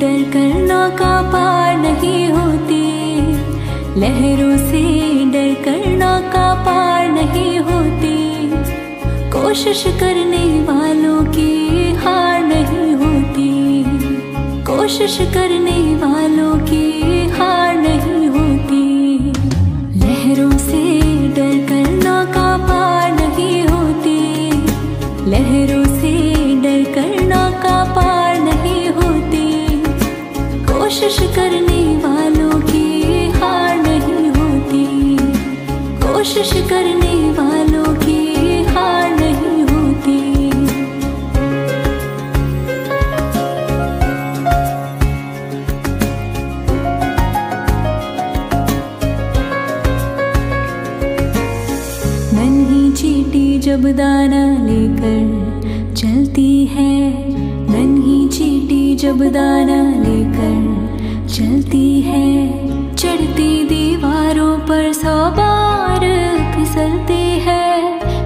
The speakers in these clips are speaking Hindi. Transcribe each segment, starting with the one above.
डर कर नौका पार नहीं होती, लहरों से डर कर नौका पार नहीं होती। कोशिश करने वालों की हार नहीं होती, कोशिश करने वालों की हार नहीं होती। लहरों से डर कर नौका पार नहीं होती, लहरों से डर कर नौका पार नहीं होती। कोशिश करने वालों की हार नहीं होती, कोशिश करने वालों की हार नहीं होती। नन्ही चींटी जब दाना लेकर चलती है, नन्ही चींटी जब दाना लेकर चलती है। चढ़ती दीवारों पर 100 बार फिसलती है,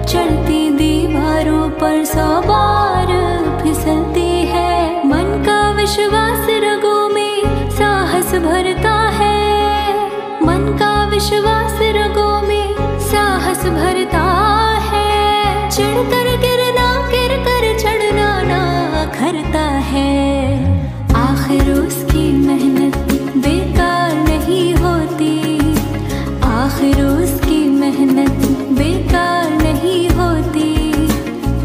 चढ़ती दीवारों पर 100 बार फिसलती है। मन का विश्वास रगों में साहस भरता है, मन का विश्वास रगों में साहस भरता है। चढ़ कर गिरना, गिर कर चढ़ना ना खरता है। आखिर उसकी मेहनत बेकार नहीं होती, आखिर उसकी मेहनत बेकार नहीं होती।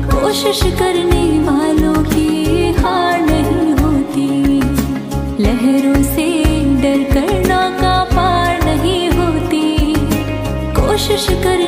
कोशिश करने वालों की हार नहीं होती, लहरों से डर कर नौका पार नहीं होती। कोशिश कर